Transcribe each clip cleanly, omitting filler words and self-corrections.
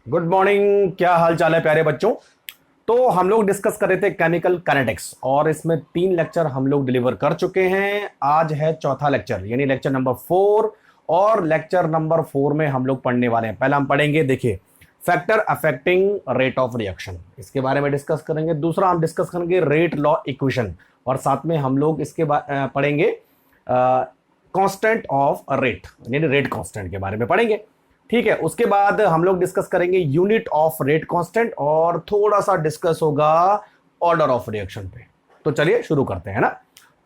Good morning. क्या हाल चाल है प्यारे बच्चों। तो हम लोग डिस्कस कर रहे थे केमिकल काइनेटिक्स और इसमें 3 लेक्चर हम लोग डिलीवर कर चुके हैं। आज है चौथा लेक्चर यानी लेक्चर नंबर 4। और लेक्चर नंबर 4 में हम लोग पढ़ने वाले हैं, पहला हम पढ़ेंगे, देखिए, factor affecting rate of reaction, इसके बारे में डिस्कस करेंगे। दूसरा हम डिस्कस करेंगे रेट लॉ इक्वेशन, और साथ में हम लोग इसके पढ़ेंगे कांस्टेंट ऑफ रेट यानी रेट कांस्टेंट के बारे में पढ़ेंगे। ठीक है, उसके बाद हम लोग डिस्कस करेंगे यूनिट ऑफ रेट कांस्टेंट और थोड़ा सा डिस्कस होगा ऑर्डर ऑफ रिएक्शन पे। तो चलिए शुरू करते हैं ना।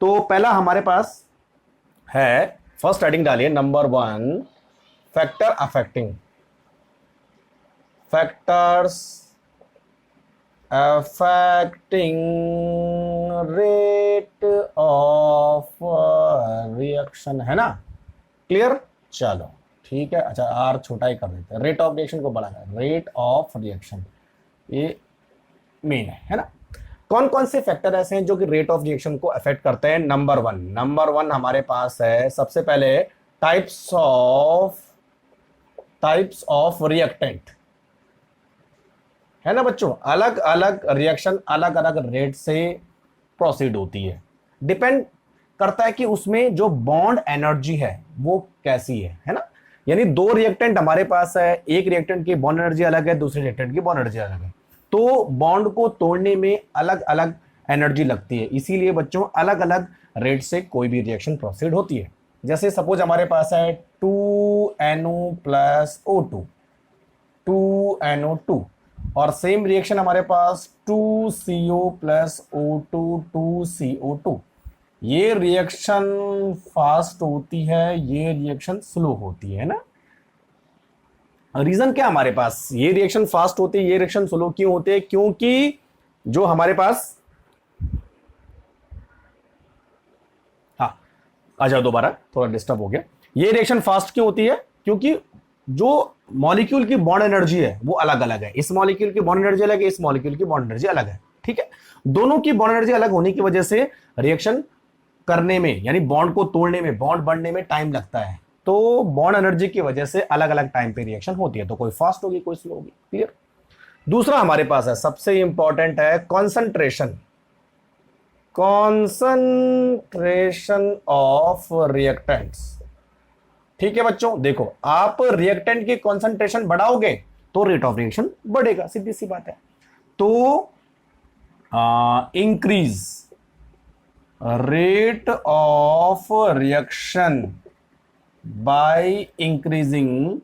तो पहला हमारे पास है, फर्स्ट हेडिंग डालिए number 1, factor affecting, factors affecting rate of reaction, है ना, क्लियर। चलो ठीक है, अच्छा आर छोटा ही कर देते हैं, रेट ऑफ रिएक्शन को बड़ा है, रेट ऑफ रिएक्शन ये मेन है ना। कौन कौन से फैक्टर ऐसे हैं जो कि रेट ऑफ रिएक्शन को अफेक्ट करते हैं। नंबर वन हमारे पास है सबसे पहले टाइप्स ऑफ रिएक्टेंट, है ना बच्चों। अलग अलग रिएक्शन अलग अलग रेट से प्रोसीड होती है, डिपेंड करता है कि उसमें जो बॉन्ड एनर्जी है वो कैसी है ना। यानी 2 रिएक्टेंट हमारे पास है, एक रिएक्टेंट की बॉन्ड एनर्जी अलग है, दूसरे रिएक्टेंट की बॉन्ड एनर्जी अलग है, तो बॉन्ड को तोड़ने में अलग अलग एनर्जी लगती है, इसीलिए बच्चों अलग अलग रेट से कोई भी रिएक्शन प्रोसीड होती है। जैसे सपोज हमारे पास है 2NO प्लस O2, 2NO2, और सेम रिएक्शन हमारे पास 2CO प्लस O2, 2CO2। ये रिएक्शन फास्ट होती है, ये रिएक्शन स्लो होती है ना। रीजन क्या हमारे पास, ये रिएक्शन फास्ट होती है, ये रिएक्शन स्लो क्यों होते हैं? क्योंकि जो हमारे पास, हाँ आ जाओ दोबारा, थोड़ा डिस्टर्ब हो गया। ये रिएक्शन फास्ट क्यों होती है? क्योंकि जो मॉलिक्यूल की बॉन्ड एनर्जी है वो अलग अलग है, इस मॉलिक्यूल की बॉन्ड एनर्जी अलग है, इस मॉलिक्यूल की बॉन्ड एनर्जी अलग है। ठीक है, दोनों की बॉन्ड एनर्जी अलग होने की वजह से रिएक्शन करने में यानी बॉन्ड को तोड़ने में, बॉन्ड बढ़ने में टाइम लगता है, तो बॉन्ड एनर्जी की वजह से अलग अलग टाइम पे रिएक्शन होती है, तो कोई फास्ट होगी कोई स्लो होगी। क्लियर। दूसरा हमारे पास है, सबसे इंपॉर्टेंट है कॉन्सेंट्रेशन, कॉन्सेंट्रेशन ऑफ रिएक्टेंट्स। ठीक है बच्चों, देखो आप रिएक्टेंट की कॉन्सेंट्रेशन बढ़ाओगे तो रेट ऑफ रिएक्शन बढ़ेगा, सीधी सी बात है। तो increase rate of reaction by increasing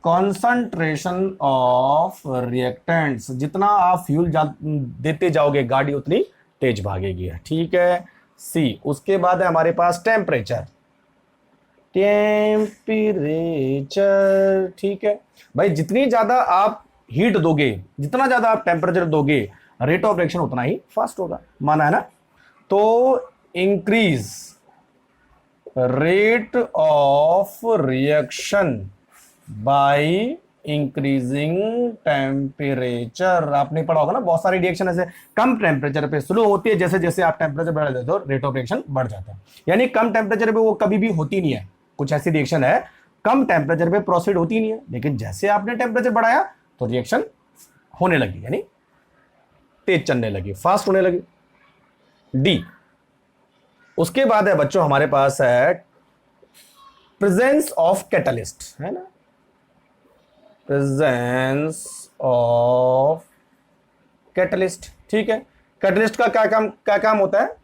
concentration of reactants. जितना आप फ्यूल देते जाओगे गाड़ी उतनी तेज भागेगी। ठीक है, सी। उसके बाद है हमारे पास टेम्परेचर, ठीक है भाई, जितनी ज्यादा आप हीट दोगे, जितना ज्यादा आप टेम्परेचर दोगे, रेट ऑफ रिएक्शन उतना ही फास्ट होगा, माना है ना। तो increase rate of reaction by increasing temperature. आपने पढ़ा होगा ना, बहुत सारी रिएक्शन ऐसे कम टेम्परेचर पे स्लो होती है, जैसे जैसे आप टेम्परेचर बढ़ा देते हो रेट ऑफ रिएक्शन बढ़ जाता है। यानी कम टेम्परेचर पे वो कभी भी होती नहीं है, कुछ ऐसी रिएक्शन है कम टेम्परेचर पे प्रोसीड होती नहीं है, लेकिन जैसे आपने टेम्परेचर बढ़ाया तो रिएक्शन होने लगी, यानी तेज चलने लगी, फास्ट होने लगी। डी। उसके बाद है बच्चों हमारे पास है प्रेजेंस ऑफ कैटलिस्ट, है ना, प्रेजेंस ऑफ कैटलिस्ट। ठीक है, कैटलिस्ट का क्या काम होता है?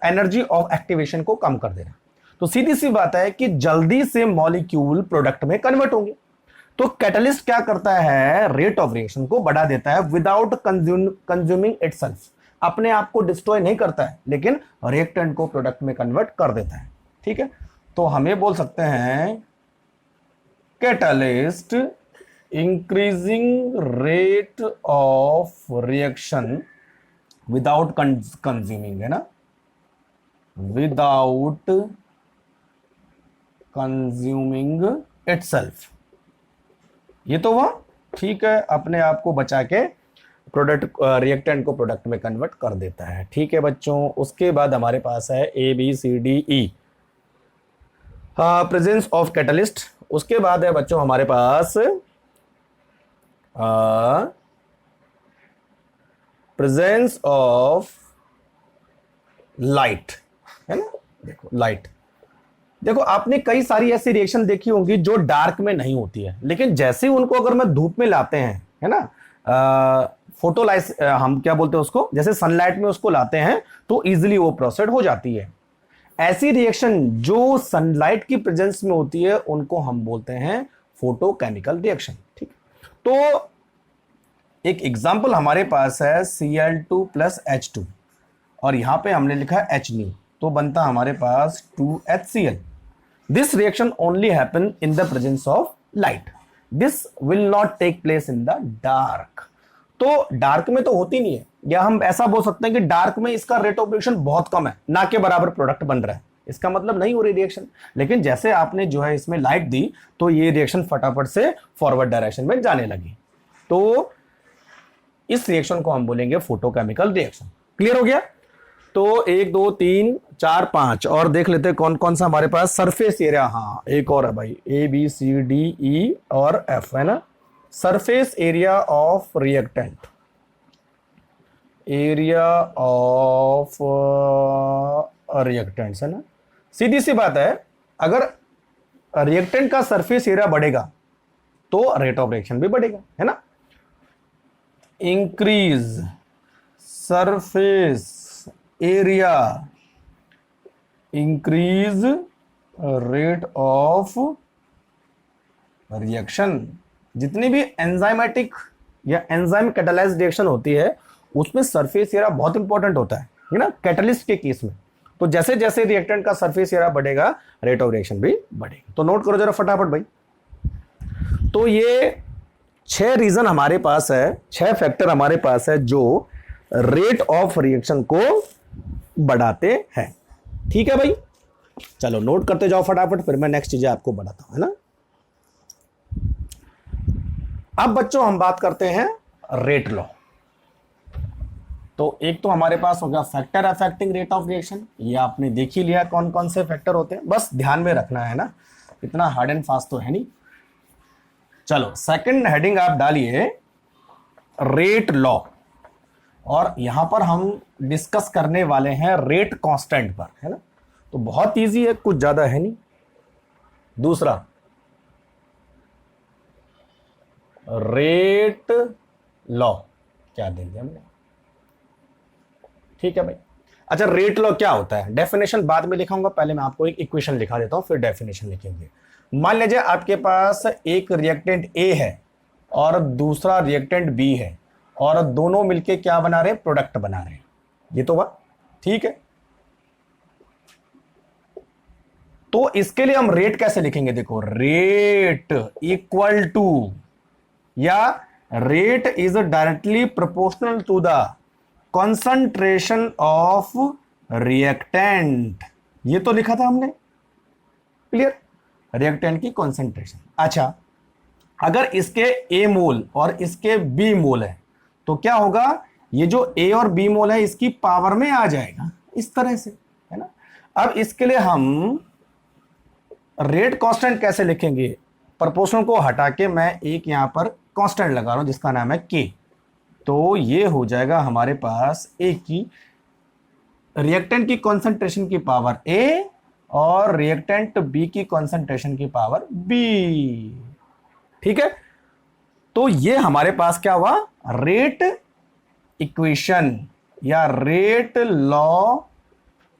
एनर्जी ऑफ एक्टिवेशन को कम कर देना। तो सीधी सी बात है कि जल्दी से मॉलिक्यूल प्रोडक्ट में कन्वर्ट होंगे, तो कैटलिस्ट क्या करता है? रेट ऑफ रिएक्शन को बढ़ा देता है विदाउट कंज्यूमिंग इटसेल्फ। अपने आप को डिस्ट्रॉय नहीं करता है, लेकिन रिएक्टेंट को प्रोडक्ट में कन्वर्ट कर देता है। ठीक है, तो हमें बोल सकते हैं catalyst increasing rate of reaction without consuming, है ना, विदाउट कंज्यूमिंग इटसेल्फ। ये तो वह ठीक है, अपने आप को बचा के प्रोडक्ट रिएक्टेंट को प्रोडक्ट में कन्वर्ट कर देता है। ठीक है बच्चों, उसके बाद हमारे पास है ABCDE, प्रेजेंस ऑफ कैटलिस्ट। उसके बाद है बच्चों हमारे पास प्रेजेंस ऑफ लाइट, है ना। देखो लाइट, देखो आपने कई सारी ऐसी रिएक्शन देखी होंगी जो डार्क में नहीं होती है, लेकिन जैसे ही उनको अगर मैं धूप में लाते हैं, है ना, फोटोलाइस हम क्या बोलते हैं उसको, जैसे सनलाइट में उसको लाते हैं तो इजीली वो प्रोसेड हो जाती है। ऐसी रिएक्शन जो सनलाइट की प्रेजेंस में होती है उनको हम बोलते हैं फोटोकेमिकल रिएक्शन। ठीक, तो एक एग्जांपल हमारे पास है Cl2 प्लस H2 और यहां पे हमने लिखा है H न्यू, तो बनता हमारे पास 2HCl। This reaction only happen in the presence of light, this will not take place in the dark. तो डार्क में तो होती नहीं है, या हम ऐसा बोल सकते हैं कि डार्क में इसका रेट ऑफ रिएक्शन बहुत कम है, ना के बराबर प्रोडक्ट बन रहा है, इसका मतलब नहीं हो रही रिएक्शन। लेकिन जैसे आपने जो है इसमें लाइट दी तो ये रिएक्शन फटाफट से फॉरवर्ड डायरेक्शन में जाने लगी, तो इस रिएक्शन को हम बोलेंगे फोटोकेमिकल रिएक्शन। क्लियर हो गया। तो 1 2 3 4 5 और देख लेते हैं कौन कौन सा हमारे पास सरफेस एरिया। हाँ एक और है भाई, ABCDE और F, है ना। Surface area of reactant, area of reactants, है ना। सीधी सी बात है, अगर रिएक्टेंट का सरफेस एरिया बढ़ेगा तो रेट ऑफ रिएक्शन भी बढ़ेगा, है ना। Increase surface area increase rate of reaction. जितनी भी एंजाइमेटिक या एंजाइम कैटालाइज्ड रिएक्शन होती है उसमें सरफेस एरिया बहुत इंपॉर्टेंट होता है ना, कैटलिस्ट के केस में। तो जैसे जैसे रिएक्टेंट का सरफेस एरिया बढ़ेगा रेट ऑफ रिएक्शन भी बढ़ेगा। तो नोट करो जरा फटाफट भाई। तो ये 6 रीजन हमारे पास है, 6 फैक्टर हमारे पास है जो रेट ऑफ रिएक्शन को बढ़ाते हैं। ठीक है भाई, चलो नोट करते जाओ फटाफट, फिर मैं नेक्स्ट चीजें आपको बताता हूं, है ना। अब बच्चों हम बात करते हैं रेट लॉ। तो एक तो हमारे पास हो गया factor affecting rate of reaction, ये आपने देख ही लिया कौन कौन से फैक्टर होते हैं, बस ध्यान में रखना है ना, इतना हार्ड एंड फास्ट तो है नहीं। चलो सेकंड हेडिंग आप डालिए रेट लॉ, और यहां पर हम डिस्कस करने वाले हैं रेट कांस्टेंट पर, है ना। तो बहुत इजी है, कुछ ज्यादा है नहीं। दूसरा रेट लॉ, क्या दे दिया हमने, ठीक है भाई। अच्छा रेट लॉ क्या होता है, डेफिनेशन बाद में लिखाऊंगा, पहले मैं आपको एक इक्वेशन लिखा देता हूं फिर डेफिनेशन लिखेंगे। मान लीजिए आपके पास एक रिएक्टेंट A है और दूसरा रिएक्टेंट B है और दोनों मिलके क्या बना रहे हैं, प्रोडक्ट बना रहे हैं, ये तो बात ठीक है। तो इसके लिए हम रेट कैसे लिखेंगे, देखो रेट इक्वल टू, या rate is directly proportional to the concentration of reactant, ये तो लिखा था हमने, क्लियर, रिएक्टेंट की कंसंट्रेशन। अच्छा अगर इसके A मोल और इसके B मोल है तो क्या होगा, ये जो A और B मोल है इसकी पावर में आ जाएगा इस तरह से, है ना। अब इसके लिए हम रेट कांस्टेंट कैसे लिखेंगे, प्रोपोर्शनल को हटा के मैं एक यहां पर कांस्टेंट लगा रहा हूं जिसका नाम है K। तो ये हो जाएगा हमारे पास A की रिएक्टेंट की कंसंट्रेशन की पावर A और रिएक्टेंट B की कंसंट्रेशन की पावर B, ठीक है। तो ये हमारे पास क्या हुआ, रेट इक्वेशन या रेट लॉ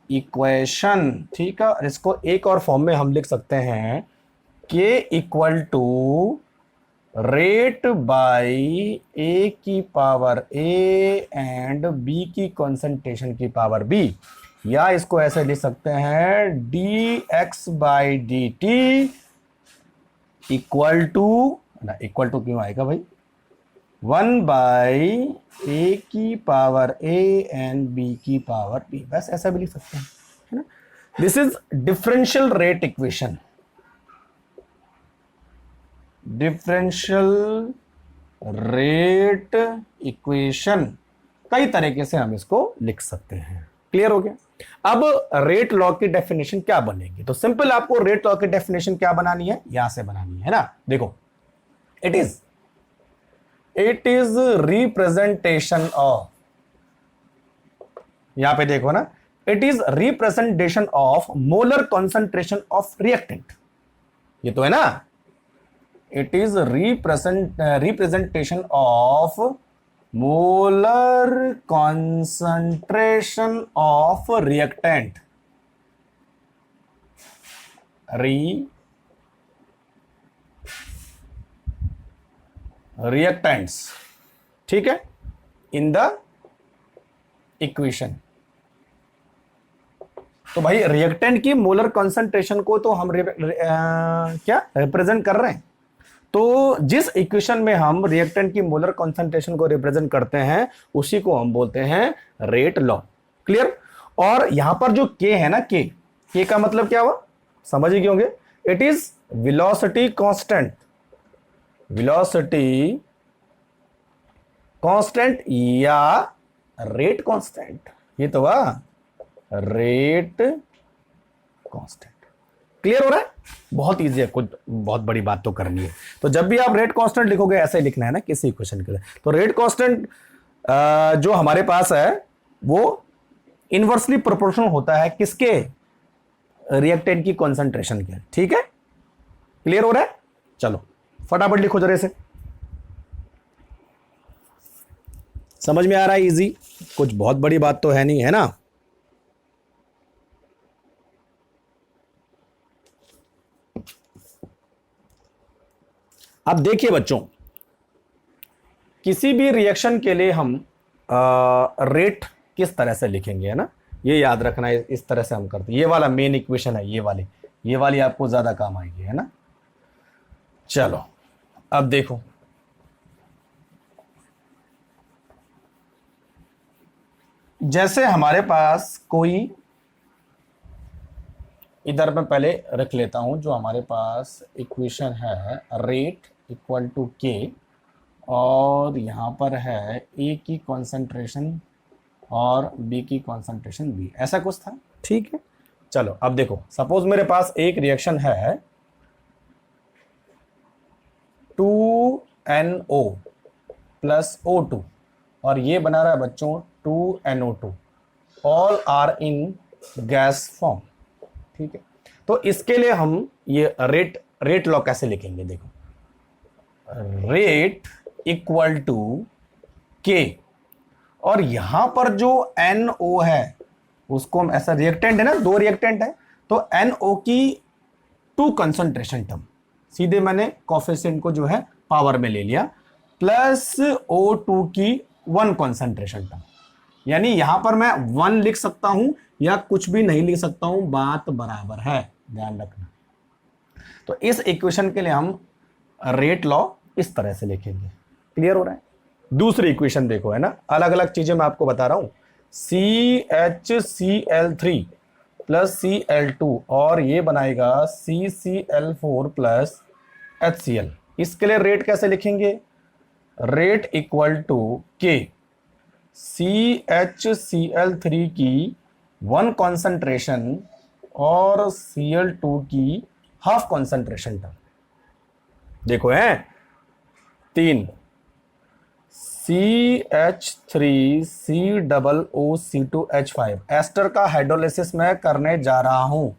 इक्वेशन, ठीक है। इसको एक और फॉर्म में हम लिख सकते हैं K equal to rate by A की पावर A एंड B की कंसंट्रेशन की पावर B, या इसको ऐसे लिख सकते हैं dx by dt equal to, ना इक्वल टू क्यों आएगा भाई, 1 बाई A की पावर A एंड B की पावर B, बस ऐसा भी लिख सकते हैं, है ना। This is differential rate equation, differential rate equation, कई तरीके से हम इसको लिख सकते हैं। क्लियर हो गया। अब रेट लॉ की डेफिनेशन क्या बनेगी, तो सिंपल आपको रेट लॉ की डेफिनेशन क्या बनानी है, यहां से बनानी है ना। देखो it is it is representation of, यहां पे देखो ना, it is representation of molar concentration of reactant, ये तो है ना, it is representation of molar concentration of reactant, reactants, ठीक है, इन द इक्वेशन। तो भाई रिएक्टेंट की मोलर कॉन्सेंट्रेशन को तो हम क्या रिप्रेजेंट कर रहे हैं, तो जिस इक्वेशन में हम रिएक्टेंट की मोलर कॉन्सेंट्रेशन को रिप्रेजेंट करते हैं उसी को हम बोलते हैं रेट लॉ। क्लियर। और यहां पर जो के है ना, के का मतलब क्या हुआ, समझ ही होंगे, it is velocity constant, velocity constant या रेट कांस्टेंट, ये तो हुआ रेट कांस्टेंट। क्लियर हो रहा है, बहुत इजी है, कुछ बहुत बड़ी बात तो करनी है। तो जब भी आप रेट कांस्टेंट लिखोगे ऐसे ही लिखना है ना किसी इक्वेशन के लिए। तो रेट कांस्टेंट जो हमारे पास है वो इनवर्सली प्रोपोर्शनल होता है किसके, रिएक्टेंट की कॉन्सेंट्रेशन के। ठीक है, क्लियर हो रहा है, चलो फटाफट लिखो जरा से, समझ में आ रहा है, इजी, कुछ बहुत बड़ी बात तो है नहीं, है ना। अब देखिए बच्चों, किसी भी रिएक्शन के लिए हम रेट किस तरह से लिखेंगे, है ना, ये याद रखना है, इस तरह से हम करते हैं। ये वाला मेन इक्वेशन है, ये वाली आपको ज्यादा काम आएगी, है ना। चलो अब देखो, जैसे हमारे पास कोई, इधर मैं पहले रख लेता हूं, जो हमारे पास इक्वेशन है रेट इक्वल टू के, और यहां पर है ए की कॉन्सेंट्रेशन और बी की कॉन्सेंट्रेशन बी, ऐसा कुछ था। ठीक है, चलो अब देखो, सपोज मेरे पास एक रिएक्शन है 2NO प्लस O2 और ये बना रहा है बच्चों 2NO2, all are in gas form. ठीक है, तो इसके लिए हम ये रेट लॉ कैसे लिखेंगे, देखो, रेट इक्वल टू के, और यहां पर जो NO है उसको हम ऐसा, रिएक्टेंट है ना, दो रिएक्टेंट है, तो NO की 2 कंसंट्रेशन टर्म, सीधे मैंने कोफिशिएंट को जो है पावर में ले लिया, प्लस O2 की 1 कंसंट्रेशन टर्म, यानी यहां पर मैं 1 लिख सकता हूं या कुछ भी नहीं लिख सकता हूं, बात बराबर है, ध्यान रखना। तो इस इक्वेशन के लिए हम रेट लॉ इस तरह से लिखेंगे। क्लियर हो रहा है। दूसरी इक्वेशन देखो, है ना, अलग अलग चीजें मैं आपको बता रहा हूं, CHCl3 प्लस Cl2 और ये बनाएगा CCl4 प्लस HCl। इसके लिए रेट कैसे लिखेंगे, रेट इक्वल टू के, CHCl3 की 1 कॉन्सेंट्रेशन और Cl2 की हाफ कॉन्सेंट्रेशन टर्म, देखो है 3, CH3COO2H5, एस्टर का हाइड्रोलिसिस मैं करने जा रहा हूं,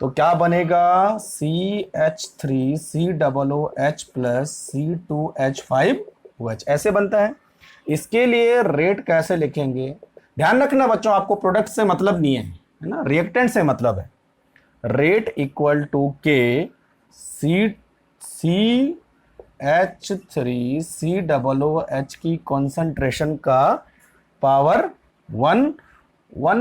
तो क्या बनेगा, CH3COOH प्लस C2H5OH, ऐसे बनता है। इसके लिए रेट कैसे लिखेंगे, ध्यान रखना बच्चों, आपको प्रोडक्ट से मतलब नहीं है ना, रिएक्टेंट से मतलब है। रेट इक्वल टू के CH3COOH की कॉन्सेंट्रेशन का पावर 1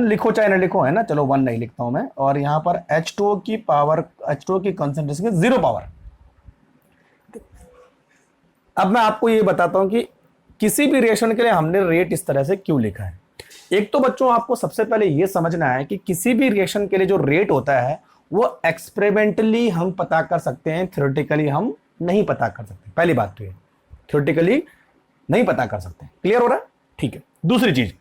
लिखो चाहे ना लिखो, है ना, चलो 1 नहीं लिखता हूं मैं, और यहां पर H2O की पावर, H2O की कॉन्सेंट्रेशन की 0 पावर। अब मैं आपको ये बताता हूं कि किसी भी रिएक्शन के लिए हमने रेट इस तरह से क्यों लिखा है। एक तो बच्चों आपको सबसे पहले यह समझना है कि किसी भी रिएक्शन के लिए जो रेट होता है वो एक्सपेरिमेंटली हम पता कर सकते हैं, थ्योरेटिकली हम नहीं पता कर सकते। पहली बात तो ये, थ्योरेटिकली नहीं पता कर सकते। क्लियर हो रहा है, ठीक है। दूसरी चीज,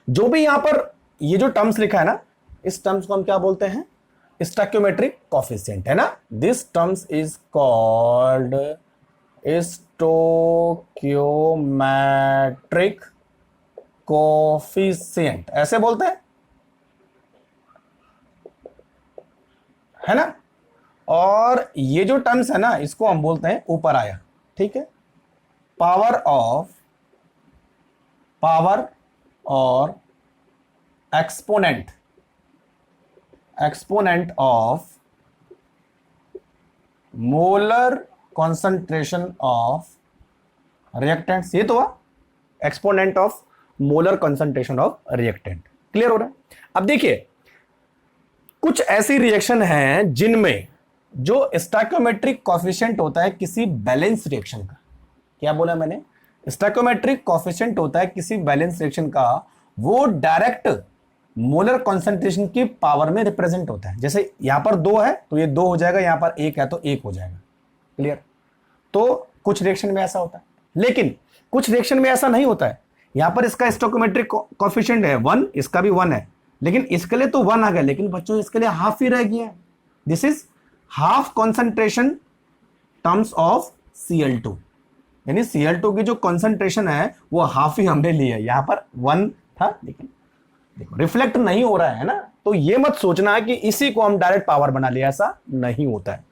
जो भी यहां पर ये जो टर्म्स लिखा है ना, इस टर्म्स को हम क्या बोलते हैं, स्टोइकियोमेट्रिक कोएफिशिएंट, है ना। This terms is called stoichiometric coefficient ऐसे बोलते हैं, है ना। और ये जो टर्म्स है ना, इसको हम बोलते हैं ऊपर आया, ठीक है। पावर और exponent of molar concentration of reactants, ये तो हुआ exponent of molar concentration of reactant. Clear हो रहा है। अब देखिए, कुछ ऐसी रिएक्शन हैं जिनमें जो स्टोइकियोमेट्रिक कोएफिशिएंट होता है किसी बैलेंस रिएक्शन का, क्या बोला मैंने, स्टोइकियोमेट्रिक कोएफिशिएंट होता है किसी बैलेंस रिएक्शन का, वो डायरेक्ट मोलर कॉन्सेंट्रेशन की पावर में रिप्रेजेंट होता है। जैसे यहां पर 2 है तो ये 2 हो जाएगा, यहां पर 1 है तो 1 हो जाएगा। क्लियर। तो कुछ रिएक्शन में ऐसा होता है, लेकिन कुछ रिएक्शन में ऐसा नहीं होता है। यहां पर इसका स्टोइकियोमेट्रिक कोएफिशिएंट है 1, इसका भी 1 है, लेकिन इसके लिए तो 1 आ गया, लेकिन बच्चों इसके लिए हाफ ही रह गया है। This is half concentration terms of Cl2, यानी Cl2 की जो कॉन्सेंट्रेशन है वो हाफ ही हमने ली है। यहां पर 1 था, लेकिन देखो रिफ्लेक्ट नहीं हो रहा है ना, तो ये मत सोचना है कि इसी को हम डायरेक्ट पावर बना लिया, ऐसा नहीं होता है।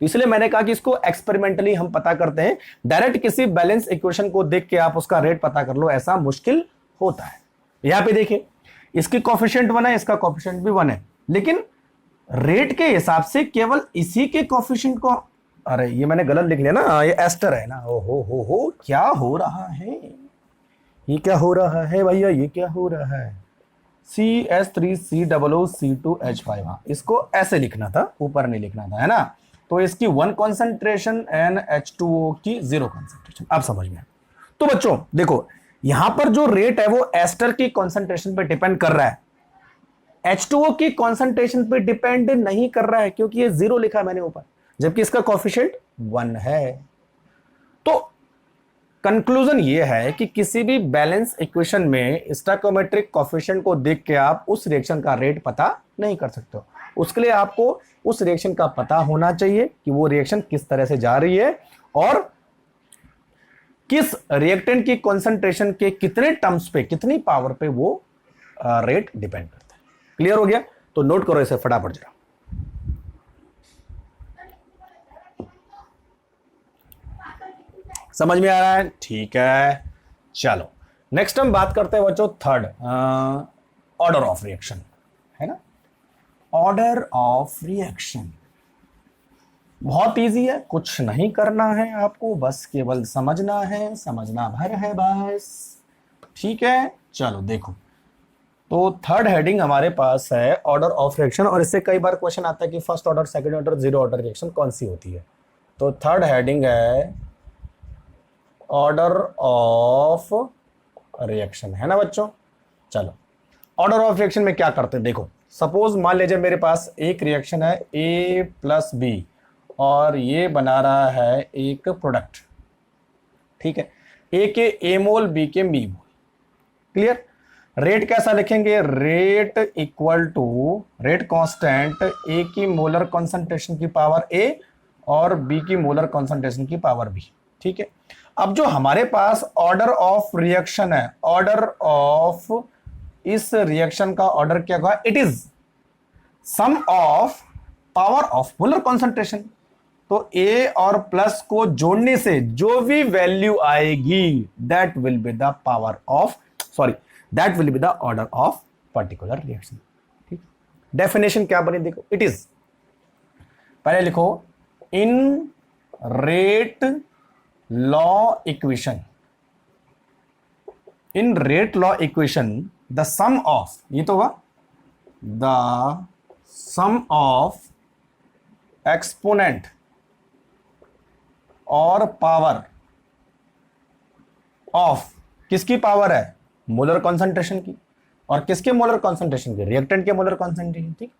इसलिए मैंने कहा कि इसको एक्सपेरिमेंटली हम पता करते हैं, डायरेक्ट किसी बैलेंस इक्वेशन को देख के आप उसका रेट पता कर लो, ऐसा मुश्किल होता है। यहां पे देखिए, इसकी कोएफिशिएंट 1 है, इसका कोएफिशिएंट भी 1 है, लेकिन रेट के हिसाब से केवल इसी के कोएफिशिएंट को, अरे ये मैंने गलत लिख लिया ना, ये एस्टर है ना। ओ हो क्या हो रहा है, ये क्या हो रहा है भैया, ये क्या हो रहा है। CH3COOC2H5, हाँ इसको ऐसे लिखना था, ऊपर नहीं लिखना था, है ना। तो इसकी 1 कॉन्सेंट्रेशन एंड H2O की 0 कॉन्सेंट्रेशन, अब समझ में। तो बच्चों देखो, यहां पर जो रेट है वो एस्टर की कॉन्सेंट्रेशन पे डिपेंड कर रहा है, H2O की कॉन्सेंट्रेशन पे डिपेंड नहीं कर रहा है, क्योंकि ये 0 लिखा है मैंने ऊपर, जबकि इसका कोएफिशिएंट 1 है। तो कंक्लूजन ये है कि किसी भी बैलेंस इक्वेशन में स्टोइकियोमेट्रिक कोएफिशिएंट को देख के आप उस रिएक्शन का रेट पता नहीं कर सकते हो। उसके लिए आपको उस रिएक्शन का पता होना चाहिए कि वो रिएक्शन किस तरह से जा रही है और किस रिएक्टेंट की कॉन्सेंट्रेशन के कितने टर्म्स पे, कितनी पावर पे वो रेट डिपेंड करता है। क्लियर हो गया। तो नोट करो इसे फटाफट जरा। समझ में आ रहा है, ठीक है। चलो नेक्स्ट हम बात करते हैं बच्चों थर्ड, ऑर्डर ऑफ रिएक्शन, है ना। ऑर्डर ऑफ रिएक्शन बहुत इजी है, कुछ नहीं करना है आपको, बस केवल समझना है, समझना भर है बस, ठीक है। चलो देखो, तो थर्ड हेडिंग हमारे पास है ऑर्डर ऑफ रिएक्शन, और इससे कई बार क्वेश्चन आता है कि first order, second order, zero order reaction कौन सी होती है। तो थर्ड हेडिंग है ऑर्डर ऑफ रिएक्शन, है ना बच्चों। चलो ऑर्डर ऑफ रिएक्शन में क्या करते हैं, देखो सपोज मान लीजिए मेरे पास एक रिएक्शन है A+B और ये बना रहा है एक प्रोडक्ट, ठीक है। ए के ए मोल, बी के बी मोल। क्लियर। रेट कैसा लिखेंगे, rate equal to rate constant A की मोलर कॉन्सेंट्रेशन की पावर ए और बी की मोलर कॉन्सेंट्रेशन की पावर बी, ठीक है। अब जो हमारे पास ऑर्डर ऑफ रिएक्शन है, ऑर्डर ऑफ इस रिएक्शन का ऑर्डर क्या होगा, it is sum of power of molar concentration. तो ए और प्लस को जोड़ने से जो भी वैल्यू आएगी that will be the power of, sorry that will be the order of particular reaction, ठीक। डेफिनेशन क्या बनी देखो, इट इज, पहले लिखो in rate law equation, in rate law equation the sum of, ये तो हुआ द सम ऑफ एक्सपोनेंट और पावर ऑफ, किसकी पावर है, मोलर कॉन्सेंट्रेशन की, और किसके मोलर कॉन्सेंट्रेशन की, रिएक्टेंट के मोलर कॉन्सेंट्रेशन, ठीक।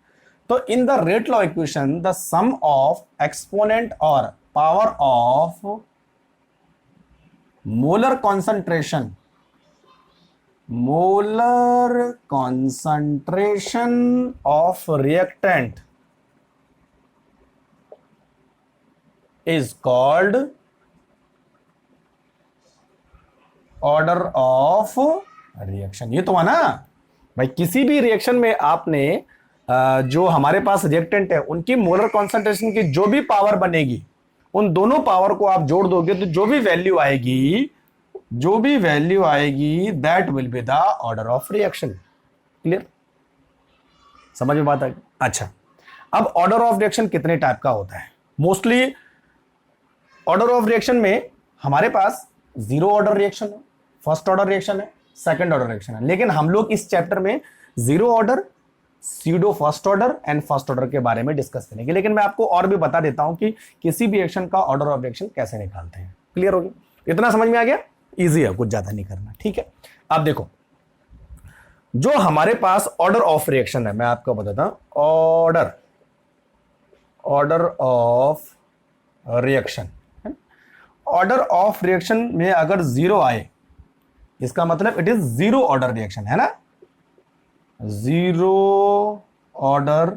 तो in the rate law equation the sum of exponent और power of molar concentration of reactant is called order of reaction. ये तो है ना भाई, किसी भी रिएक्शन में आपने जो हमारे पास रिएक्टेंट है उनकी मोलर कॉन्सेंट्रेशन की जो भी पावर बनेगी, उन दोनों पावर को आप जोड़ दोगे तो जो भी वैल्यू आएगी, that will be the order of reaction. Clear, समझ में बात आ गई? अच्छा, अब ऑर्डर ऑफ रिएक्शन कितने टाइप का होता है? मोस्टली ऑर्डर ऑफ रिएक्शन में हमारे पास जीरो ऑर्डर रिएक्शन है, फर्स्ट ऑर्डर रिएक्शन है, सेकंड ऑर्डर रिएक्शन है। लेकिन हम लोग इस चैप्टर में zero order, pseudo first order and first order के बारे में डिस्कस करेंगे। लेकिन मैं आपको और भी बता देता हूं कि किसी भी रिएक्शन का ऑर्डर ऑफ रिएक्शन कैसे निकालते हैं। क्लियर हो गया? इतना समझ में आ गया? इजी है, कुछ ज्यादा नहीं करना। ठीक है, अब देखो, जो हमारे पास ऑर्डर ऑफ रिएक्शन है, मैं आपको बताता हूं, order of reaction. Order of reaction में अगर जीरो आए, इसका मतलब it is zero order reaction, है ना? Zero order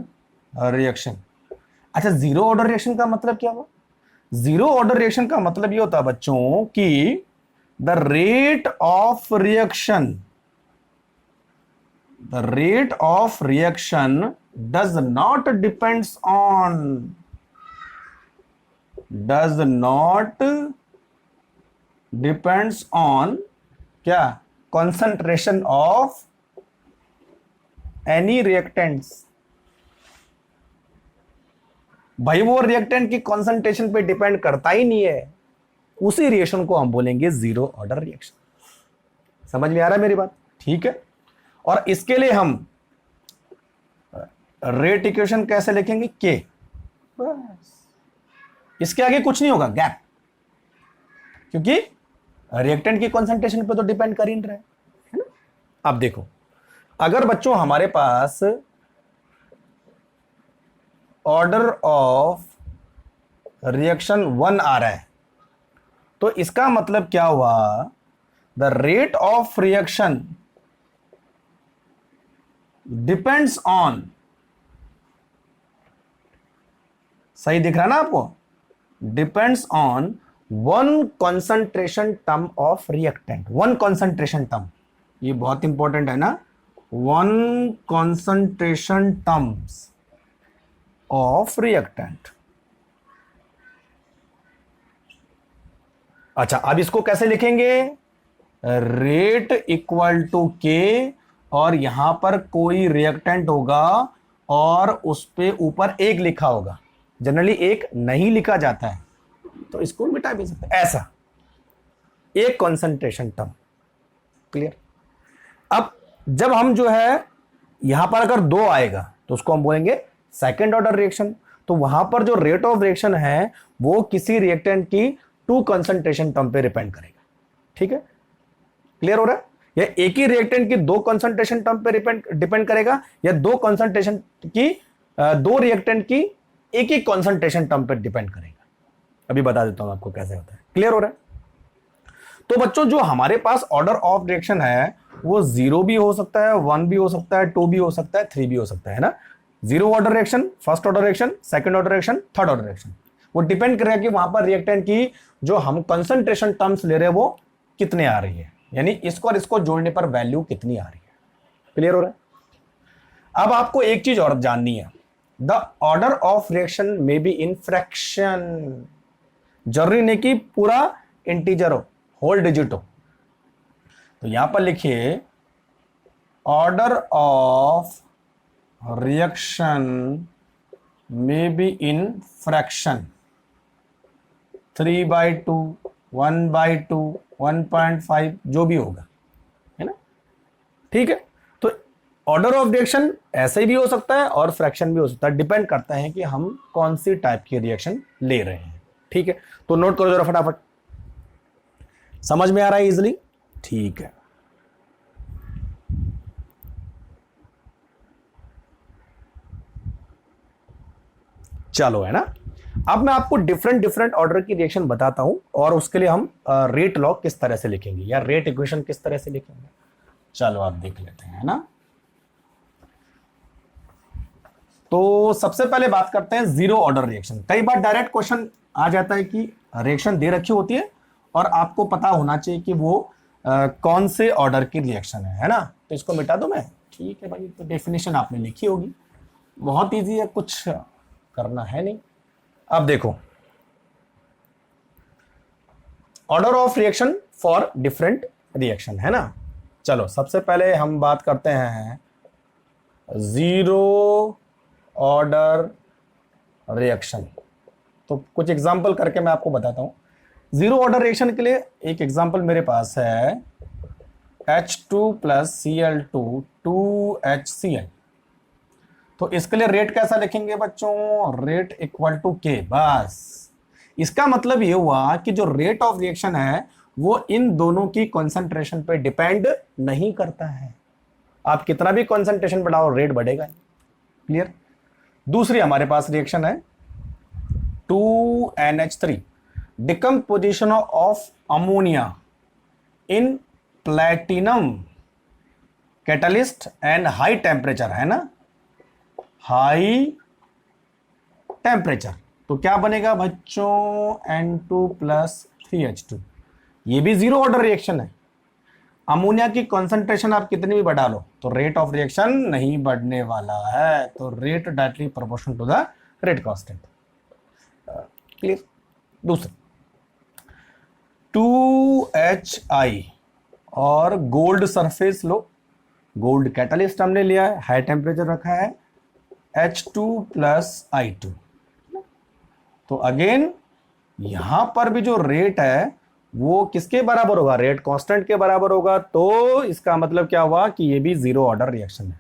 reaction. अच्छा, जीरो ऑर्डर रिएक्शन का मतलब क्या हुआ? जीरो ऑर्डर रिएक्शन का मतलब ये होता है बच्चों कि the rate of reaction does not depends on क्या? Concentration of any reactants. भाई वो रिएक्टेंट की कॉन्सेंट्रेशन पे डिपेंड करता ही नहीं है, उसी रिएक्शन को हम बोलेंगे जीरो ऑर्डर रिएक्शन। समझ में आ रहा है मेरी बात? ठीक है, और इसके लिए हम रेट इक्वेशन कैसे लिखेंगे? के, बस, इसके आगे कुछ नहीं होगा, गैप, क्योंकि रिएक्टेंट की कॉन्सेंट्रेशन पे तो डिपेंड कर ही नहीं रहा है ना? अब देखो, अगर बच्चों हमारे पास ऑर्डर ऑफ रिएक्शन 1 आ रहा है, तो इसका मतलब क्या हुआ? The rate of reaction depends on, सही दिख रहा है ना आपको? Depends on one concentration term of reactant. One concentration term, ये बहुत इंपॉर्टेंट है ना? One concentration terms of reactant. अच्छा, अब इसको कैसे लिखेंगे? रेट इक्वल टू के, और यहां पर कोई रिएक्टेंट होगा और उस पे ऊपर एक लिखा होगा। जनरली एक नहीं लिखा जाता है तो इसको मिटा भी सकते हैं, ऐसा एक कॉन्सेंट्रेशन टर्म। क्लियर? अब जब हम जो है यहां पर अगर 2 आएगा तो उसको हम बोलेंगे सेकंड ऑर्डर रिएक्शन। तो वहां पर जो रेट ऑफ रिएक्शन है वो किसी रिएक्टेंट की 2 कॉन्सेंट्रेशन टर्म पे डिपेंड करेगा। ठीक है, क्लियर हो रहा है? या एक ही रिएक्टेंट की 2 कॉन्सेंट्रेशन टर्म पे डिपेंड करेगा, या 2 कॉन्सेंट्रेशन की 2 रिएक्टेंट की एक ही कॉन्सेंट्रेशन टर्म पे डिपेंड करेगा। अभी बता देता हूं आपको कैसे होता है। क्लियर हो रहा है? तो बच्चों, जो हमारे पास ऑर्डर ऑफ रिएक्शन है वो 0 भी हो सकता है, 1 भी हो सकता है, 2 भी हो सकता है, 3 भी हो सकता है ना? Zero order reaction, first order reaction, second order reaction, third order reaction, वो डिपेंड करेगा कि वहां पर रिएक्टेंट की जो हम कंसंट्रेशन टर्म्स ले रहे हैं वो कितने आ रही है, यानी इसको और इसको जोड़ने पर वैल्यू कितनी आ रही है। क्लियर हो रहा है? अब आपको एक चीज और जाननी है, the order of reaction may be in fraction. जरूरी नहीं कि पूरा इंटीजर हो, होल डिजिट हो। तो यहां पर लिखिए order of reaction may be in fraction 3/2, 1/2, 1.5, जो भी होगा, है ना? ठीक है, तो ऑर्डर ऑफ रिएक्शन ऐसे भी हो सकता है और फ्रैक्शन भी हो सकता है, डिपेंड करता है कि हम कौन सी टाइप की रिएक्शन ले रहे हैं। ठीक है, तो नोट करो जरा फटाफट। समझ में आ रहा है इजिली? ठीक है, चलो, है ना? अब मैं आपको डिफरेंट ऑर्डर की रिएक्शन बताता हूं और उसके लिए हम रेट लॉ किस तरह से लिखेंगे या रेट इक्वेशन किस तरह से लिखेंगे। चलो आप देख लेते हैं, है ना? तो सबसे पहले बात करते हैं जीरो ऑर्डर रिएक्शन। कई बार डायरेक्ट क्वेश्चन आ जाता है कि रिएक्शन दे रखी होती है और आपको पता होना चाहिए कि वो कौन से ऑर्डर की रिएक्शन है ना। तो इसको मिटा दूं मैं, ठीक है भाई। तो डेफिनेशन आपने लिखी होगी, बहुत इजी है, कुछ करना है नहीं। अब देखो, order of reaction for different reaction है ना। चलो सबसे पहले हम बात करते हैं जीरो ऑर्डर रिएक्शन। तो कुछ एग्जांपल करके मैं आपको बताता हूं। जीरो ऑर्डर रिएक्शन के लिए एक एग्जांपल मेरे पास है H2 प्लस Cl2 2HCl। तो इसके लिए रेट कैसा लिखेंगे बच्चों, रेट इक्वल टू K। बस इसका मतलब ये हुआ कि जो रेट ऑफ रिएक्शन है वो इन दोनों की कंसंट्रेशन पे डिपेंड नहीं करता है। आप कितना भी कंसंट्रेशन बढ़ाओ रेट बढ़ेगा। क्लियर। दूसरी हमारे पास रिएक्शन है 2NH3, decomposition of ammonia in platinum catalyst and high temperature है ना, हाई टेम्परेचर। तो क्या बनेगा बच्चों, N2 प्लस 3H2। ये भी जीरो ऑर्डर रिएक्शन है। अमोनिया की कंसंट्रेशन आप कितनी भी बढ़ा लो तो रेट ऑफ रिएक्शन नहीं बढ़ने वाला है। तो rate directly proportional to the rate constant. Clear. दूसरा 2HI और गोल्ड सरफेस लो, गोल्ड कैटलिस्ट हमने लिया है, हाई टेम्परेचर रखा है, H2 प्लस I2। तो अगेन यहां पर भी जो रेट है वो किसके बराबर होगा, रेट कांस्टेंट के बराबर होगा। तो इसका मतलब क्या हुआ कि ये भी जीरो ऑर्डर रिएक्शन है।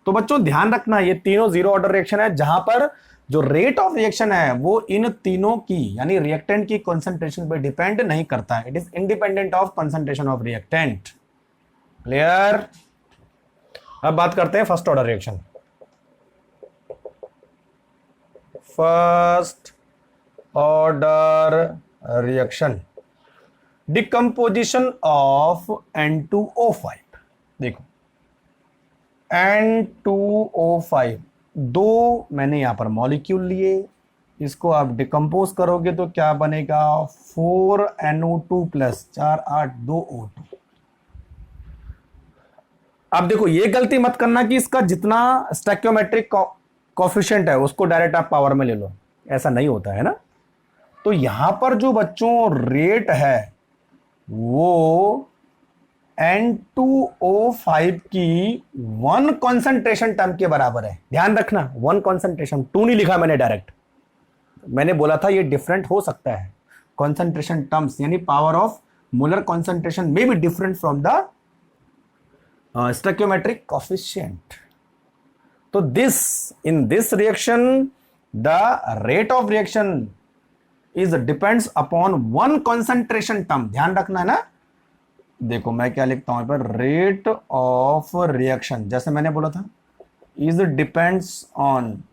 तो बच्चों ध्यान रखना, ये तीनों जीरो ऑर्डर रिएक्शन है जहां पर जो रेट ऑफ रिएक्शन है वो इन तीनों की यानी रिएक्टेंट की कंसंट्रेशन पे डिपेंड नहीं करता है। It is independent of concentration of reactant. Clear. अब बात करते हैं first order reaction. First order reaction, decomposition of N2O5। देखो N2O5 दो मैंने यहां पर मॉलिक्यूल लिए, इसको आप डिकम्पोज करोगे तो क्या बनेगा, 4NO2 प्लस 4 8 2O2। अब देखो ये गलती मत करना कि इसका जितना स्टैक्योमेट्रिक कोफिशिएंट है उसको डायरेक्ट आप पावर में ले लो, ऐसा नहीं होता है ना। तो यहां पर जो बच्चों रेट है वो N2O5 की 1 कंसंट्रेशन टर्म के बराबर है। ध्यान रखना 1 कंसंट्रेशन, 2 नहीं लिखा मैंने डायरेक्ट, मैंने बोला था ये डिफरेंट हो सकता है कंसंट्रेशन टर्म्स, यानी power of molar concentration may be different from the stoichiometric coefficient. तो this in this reaction the rate of reaction is depends upon 1 concentration term. ध्यान रखना है ना। देखो मैं क्या लिखता हूं पर, रेट ऑफ रिएक्शन जैसे मैंने बोला था is depends on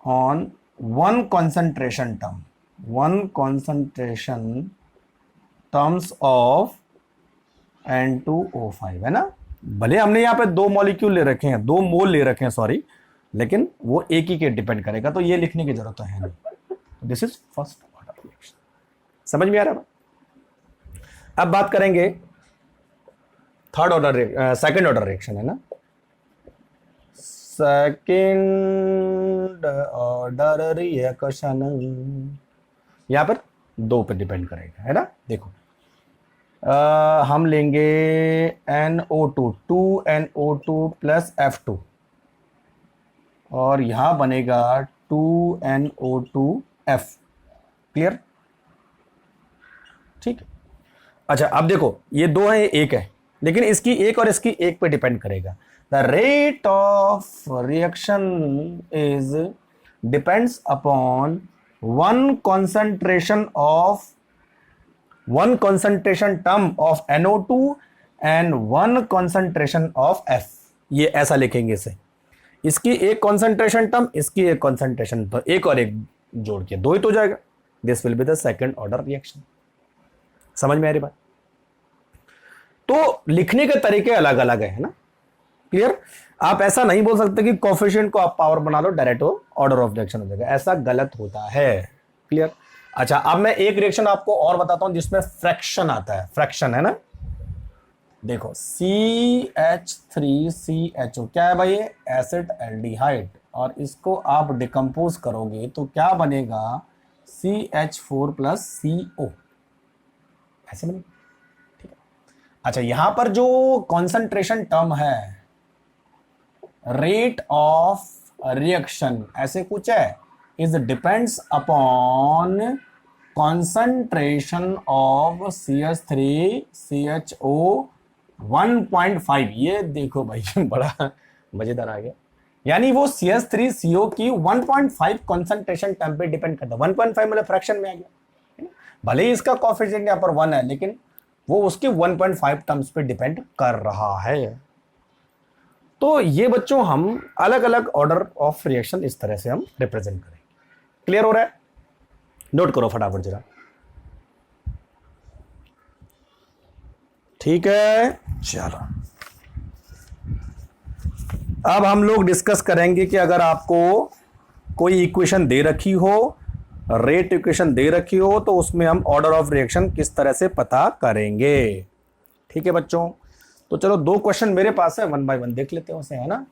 1 concentration term, 1 concentration terms of N2O5 है ना। भले हमने यहां पे 2 मॉलिक्यूल ले रखे हैं, 2 मोल ले रखे हैं सॉरी, लेकिन वो एक ही के डिपेंड करेगा, तो ये लिखने की जरूरत है नहीं। This is first order reaction. समझ में आ रहा है। अब बात करेंगे third order second order reaction है ना। सेकंड ऑर्डर रिएक्शन यहां पर 2 पे डिपेंड करेगा है ना। देखो हम लेंगे NO2 2NO2 प्लस F2 और यहां बनेगा 2NO2F। क्लियर। ठीक। अच्छा अब देखो ये 2 है, ये 1 है, लेकिन इसकी एक और इसकी एक पे डिपेंड करेगा। The rate of reaction is depends upon 1 concentration term of NO2 and 1 concentration of F। ये ऐसा लिखेंगे इसे, इसकी एक कॉन्सेंट्रेशन टर्म, इसकी एक कॉन्सेंट्रेशन, तो एक और एक जोड़ के 2 ही तो जाएगा। This will be the second order reaction. समझ में आ रही बात। तो लिखने के तरीके अलग अलग है ना। क्लियर। आप ऐसा नहीं बोल सकते कि कोएफिशिएंट को आप पावर बना लो डायरेक्ट वो ऑर्डर ऑफ रिएक्शन हो जाएगा, ऐसा गलत होता है। क्लियर। अच्छा, अब मैं एक रिएक्शन आपको और बताता हूं जिसमें फ्रैक्शन आता है, फ्रैक्शन है ना। देखो CH3CHO क्या है भाई, ये एसिड एल्डिहाइड, और इसको आप डिकम्पोज करोगे तो क्या बनेगा, CH4 प्लस CO, ऐसे बनेगा। ठीक है। अच्छा, यहां पर जो कॉन्सेंट्रेशन टर्म है, रेट ऑफ रिएक्शन ऐसे कुछ है, is depends upon concentration of CH3CHO 1.5। ये देखो भाई बड़ा मजेदार आ गया, यानी वो CH3CO की 1.5 कॉन्सेंट्रेशन टर्म पे डिपेंड करता है। 1.5 मतलब फ्रैक्शन में आ गया, भले ही इसका कोएफिशिएंट यहाँ पर 1 है, लेकिन वो उसके 1.5 टर्म्स पे डिपेंड कर रहा है। तो ये बच्चों हम अलग अलग ऑर्डर ऑफ रिएक्शन इस तरह से हम रिप्रेजेंट करेंगे। क्लियर हो रहा है? नोट करो फटाफट जरा। ठीक है, चलो अब हम लोग डिस्कस करेंगे कि अगर आपको कोई इक्वेशन दे रखी हो, रेट इक्वेशन दे रखी हो, तो उसमें हम ऑर्डर ऑफ रिएक्शन किस तरह से पता करेंगे। ठीक है बच्चों, तो चलो 2 क्वेश्चन मेरे पास है, 1 बाय 1 देख लेते हैं उसे, है ना।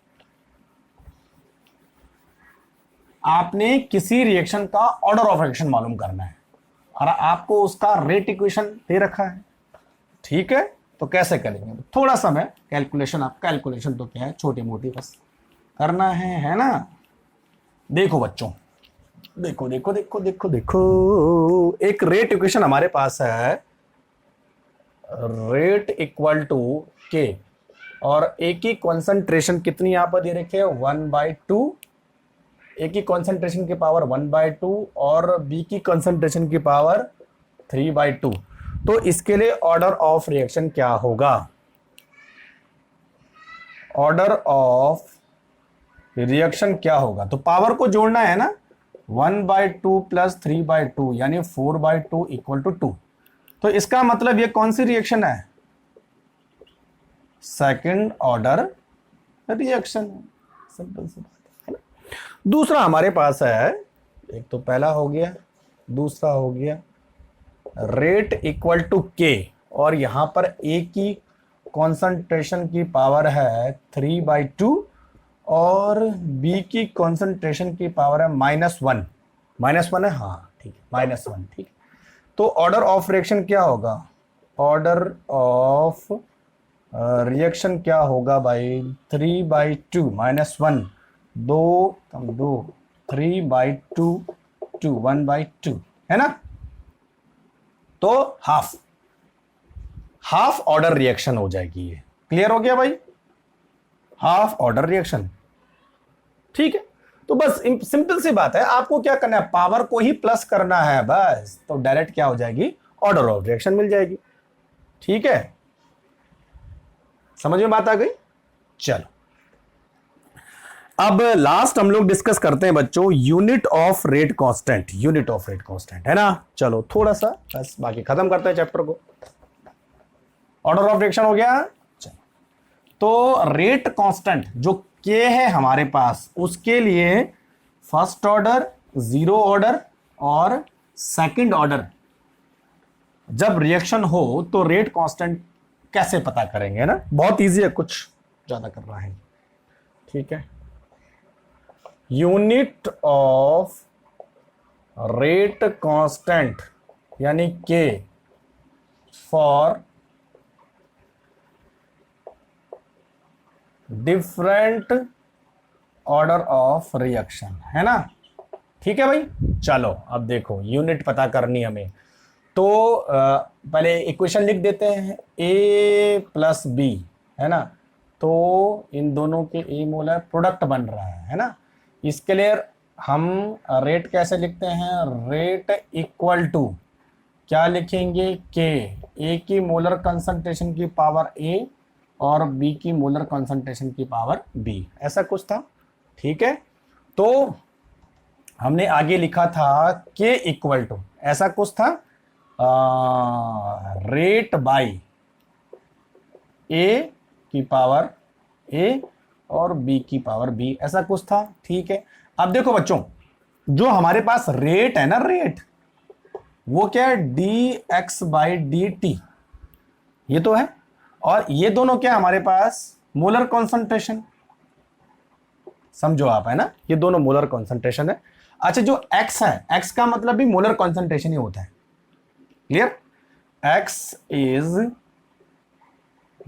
आपने किसी रिएक्शन का ऑर्डर ऑफ रिएक्शन मालूम करना है और आपको उसका रेट इक्वेशन दे रखा है। ठीक है, तो कैसे करेंगे, थोड़ा सा मैं कैलकुलेशन, आप कैलकुलेशन तो क्या है, छोटी मोटी बस करना है ना। देखो बच्चों, देखो देखो देखो देखो देखो, एक रेट इक्वेशन हमारे पास है, रेट इक्वल टू के, और ए की कॉन्सेंट्रेशन कितनी यहां पर दे रखे है, 1/2, ए की कॉन्सेंट्रेशन की पावर 1/2 और बी की कॉन्सेंट्रेशन की पावर 3/2। तो इसके लिए ऑर्डर ऑफ रिएक्शन क्या होगा, ऑर्डर ऑफ रिएक्शन क्या होगा, तो पावर को जोड़ना है ना, 1/2 प्लस 3/2 यानी 4/2 इक्वल टू 2। तो इसका मतलब ये कौन सी रिएक्शन है, सेकंड ऑर्डर रिएक्शन, सिंपल सी बात है ना। दूसरा हमारे पास है, एक तो पहला हो गया, दूसरा हो गया रेट इक्वल टू के, और यहां पर ए की कॉन्सेंट्रेशन की पावर है 3/2 और बी की कॉन्सेंट्रेशन की पावर है -1, -1 है, हाँ ठीक है, -1, ठीक है। तो ऑर्डर ऑफ रिएक्शन क्या होगा, ऑर्डर ऑफ रिएक्शन क्या होगा भाई, 3/2 -1, 2 कम 2, 3/2 2, 1/2 है ना। तो हाफ ऑर्डर रिएक्शन हो जाएगी ये। क्लियर हो गया भाई, हाफ ऑर्डर रिएक्शन। ठीक है, तो बस सिंपल सी बात है, आपको क्या करना है, पावर को ही प्लस करना है बस, तो डायरेक्ट क्या हो जाएगी, ऑर्डर ऑफ रिएक्शन मिल जाएगी। ठीक है, समझ में बात आ गई। चलो अब लास्ट हम लोग डिस्कस करते हैं बच्चों, unit of rate constant, unit of rate constant है ना। चलो थोड़ा सा बस बाकी खत्म करते हैं चैप्टर को। ऑर्डर ऑफ रिएक्शन हो गया। चलो, तो रेट कांस्टेंट जो के है हमारे पास, उसके लिए फर्स्ट ऑर्डर, जीरो ऑर्डर और सेकंड ऑर्डर जब रिएक्शन हो तो रेट कांस्टेंट कैसे पता करेंगे ना, बहुत इजी है, कुछ ज्यादा करना है। ठीक है, यूनिट ऑफ रेट कांस्टेंट यानी के for different order of reaction, है ना। ठीक है भाई, चलो अब देखो यूनिट पता करनी हमें, तो पहले इक्वेशन लिख देते हैं, A प्लस बी, है ना। तो इन दोनों के ए मोलर प्रोडक्ट बन रहा है ना। इसके लिए हम रेट कैसे लिखते हैं, रेट इक्वल टू क्या लिखेंगे, के, ए की मोलर कंसंट्रेशन की पावर ए और बी की मोलर कंसंट्रेशन की पावर बी, ऐसा कुछ था। ठीक है, तो हमने आगे लिखा था के इक्वल टू, ऐसा कुछ था, रेट बाई ए की पावर ए और बी की पावर बी, ऐसा कुछ था। ठीक है, अब देखो बच्चों, जो हमारे पास रेट है ना, रेट, वो क्या है, D x by D T, ये तो है। और ये दोनों क्या हमारे पास, मोलर कॉन्सेंट्रेशन, समझो आप, है ना, ये दोनों मोलर कॉन्सेंट्रेशन है। अच्छा, जो x है, x का मतलब भी मोलर कॉन्सेंट्रेशन ही होता है। Clear, x is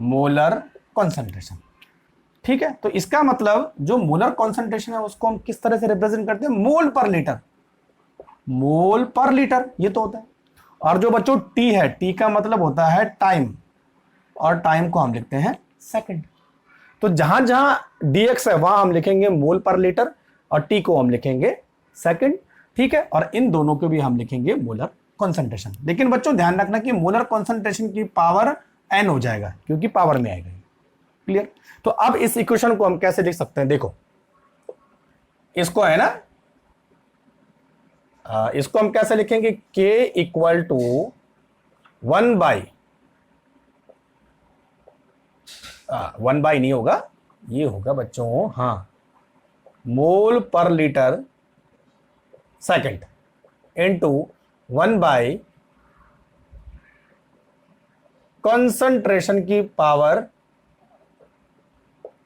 molar concentration. ठीक है, तो इसका मतलब जो मोलर कॉन्सेंट्रेशन है उसको हम किस तरह से रिप्रेजेंट करते हैं, मोल पर लीटर, मोल पर लीटर, ये तो होता है। और जो बच्चों t है, t का मतलब होता है टाइम, और टाइम को हम लिखते हैं सेकंड। तो जहां जहां dx है वहां हम लिखेंगे मोल पर लीटर, और t को हम लिखेंगे सेकंड। ठीक है, और इन दोनों को भी हम लिखेंगे मोलर कॉन्सेंट्रेशन। लेकिन बच्चों ध्यान रखना कि मोलर कॉन्सेंट्रेशन की पावर n हो जाएगा, क्योंकि पावर में आएगा। क्लियर, तो अब इस इक्वेशन को हम कैसे लिख सकते हैं, देखो इसको, है ना, इसको हम कैसे लिखेंगे, k इक्वल टू 1 बाई नहीं होगा, ये होगा बच्चों, हाँ, मोल per litre second into 1 by concentration की पावर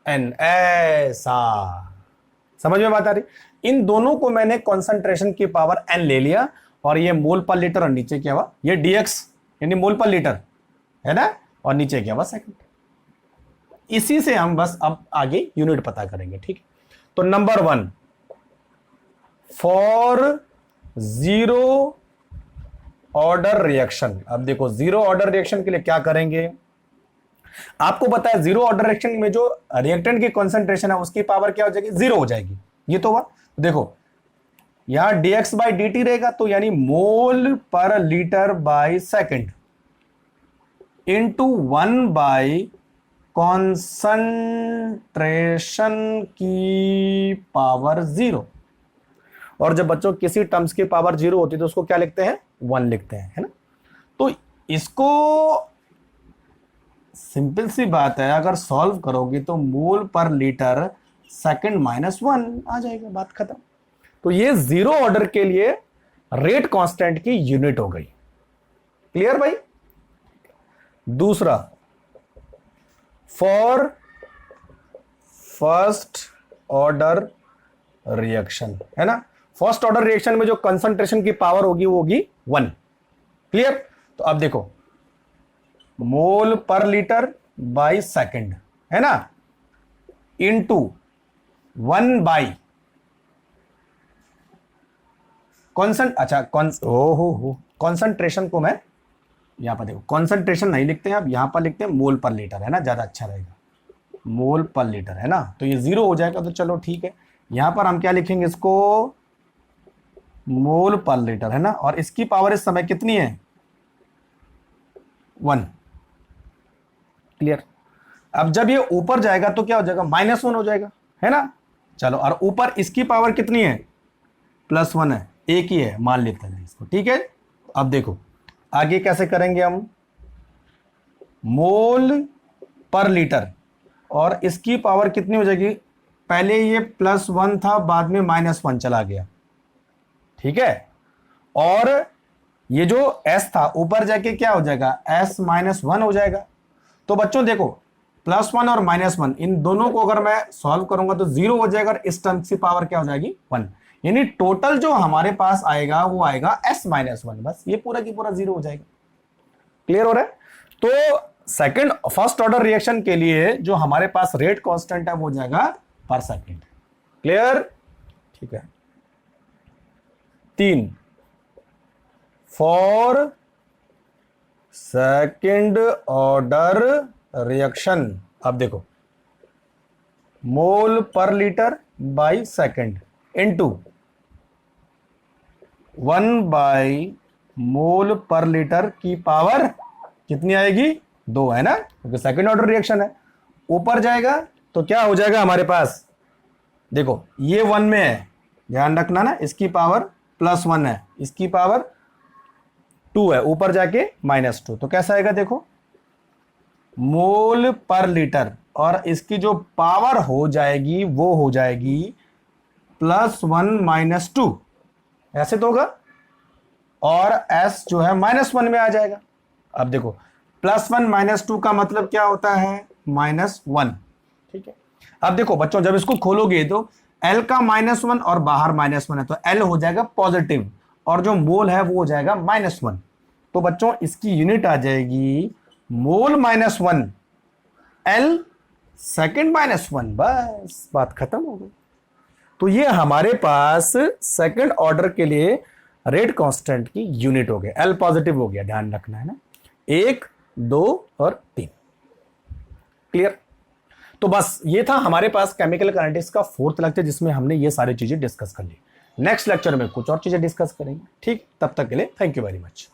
n, ऐसा समझ में बात आ रही। इन दोनों को मैंने कॉन्सेंट्रेशन की पावर n ले लिया, और ये मोल पर लीटर, और नीचे क्या हुआ, ये dx यानी मोल पर लीटर, है ना, और नीचे क्या हुआ, सेकंड। इसी से हम बस अब आगे यूनिट पता करेंगे। ठीक, तो number 1, for zero order reaction. अब देखो जीरो ऑर्डर रिएक्शन के लिए क्या करेंगे, आपको पता है जीरो ऑर्डर रिएक्शन में जो रिएक्टेंट की कॉन्सेंट्रेशन है उसकी पावर क्या हो जाएगी, जीरो हो जाएगी। ये तो हुआ, देखो यहां dx बाई dt रहेगा, तो यानी मोल per litre by second into 1 by concentration की पावर 0। और जब बच्चों किसी टर्म्स की पावर 0 होती है तो उसको क्या लिखते हैं, 1 लिखते हैं, है ना। तो इसको सिंपल सी बात है, अगर सॉल्व करोगे तो मोल पर लीटर सेकंड माइनस 1 आ जाएगा, बात खत्म। तो ये जीरो ऑर्डर के लिए रेट कांस्टेंट की यूनिट हो गई। क्लियर भाई। दूसरा, फॉर फर्स्ट ऑर्डर रिएक्शन, है ना, फर्स्ट ऑर्डर रिएक्शन में जो कंसंट्रेशन की पावर होगी वो होगी 1। क्लियर, तो अब देखो mole per litre by second, है ना, इनटू 1 बाई कॉन्सेंट्रेशन को मैं यहां पर देखो, कॉन्सेंट्रेशन नहीं लिखते हैं अब, यहां पर लिखते हैं मोल पर लीटर, है ना, ज्यादा अच्छा रहेगा, मोल पर लीटर, है ना। तो ये 0 हो जाएगा, तो चलो ठीक है, यहां पर हम क्या लिखेंगे इसको, मोल पर लीटर, है ना, और इसकी पावर इस समय कितनी है, 1। क्लियर, अब जब ये ऊपर जाएगा तो क्या हो जाएगा, -1 हो जाएगा, है ना। चलो, और ऊपर इसकी पावर कितनी है, +1 है, एक ही है, मान लेते हैं इसको। ठीक है, अब देखो आगे कैसे करेंगे हम, मोल पर लीटर, और इसकी पावर कितनी हो जाएगी, पहले ये +1 था, बाद में -1 चला गया, ठीक है, और ये जो s था ऊपर जाके क्या हो जाएगा, s-1 हो जाएगा। तो बच्चों देखो +1 और -1 इन दोनों को अगर मैं सॉल्व करूंगा तो 0 हो जाएगा, और इस टर्म की पावर क्या हो जाएगी, 1। यानी टोटल जो हमारे पास आएगा वो आएगा s-1, बस ये पूरा की पूरा 0 हो जाएगा। क्लियर हो रहा है। तो सेकंड फर्स्ट ऑर्डर रिएक्शन के लिए जो हमारे पास रेट कांस्टेंट है वो जाएगा पर सेकंड। क्लियर, ठीक है। 3, फॉर सेकंड ऑर्डर रिएक्शन, अब देखो mole per litre by second into 1 by mole per litre की पावर कितनी आएगी, 2, है ना, क्योंकि सेकंड ऑर्डर रिएक्शन है। ऊपर जाएगा तो क्या हो जाएगा हमारे पास, देखो ये 1 में है, ध्यान रखना ना, इसकी पावर +1 है, इसकी पावर 2 है, ऊपर जाके -2, तो कैसा आएगा देखो, मोल पर लीटर, और इसकी जो पावर हो जाएगी वो हो जाएगी +1 - 2, ऐसे तो होगा। और S जो है -1 में आ जाएगा। अब देखो +1 -2 का मतलब क्या होता है, -1। ठीक है, अब देखो बच्चों जब इसको खोलोगे तो L का -1 और बाहर -1 है तो L हो जाएगा पॉजिटिव और जो मोल है वो हो जाएगा -1। तो बच्चों इसकी यूनिट आ जाएगी मोल -1, L सेकंड -1, बस बात खत्म हो गई। तो ये हमारे पास सेकंड ऑर्डर के लिए रेट कांस्टेंट की यूनिट हो गई। L पॉजिटिव हो गया, ध्यान रखना है ना, 1, 2 और 3। क्लियर? तो बस ये था हमारे पास केमिकल काइनेटिक्स का 4th लेक्चर जिसमें हमने ये सारी चीजें डिस्कस कर ली। नेक्स्ट लेक्चर में कुछ और चीजें डिस्कस करेंगे। ठीक, तब तक के लिए थैंक यू वेरी मच।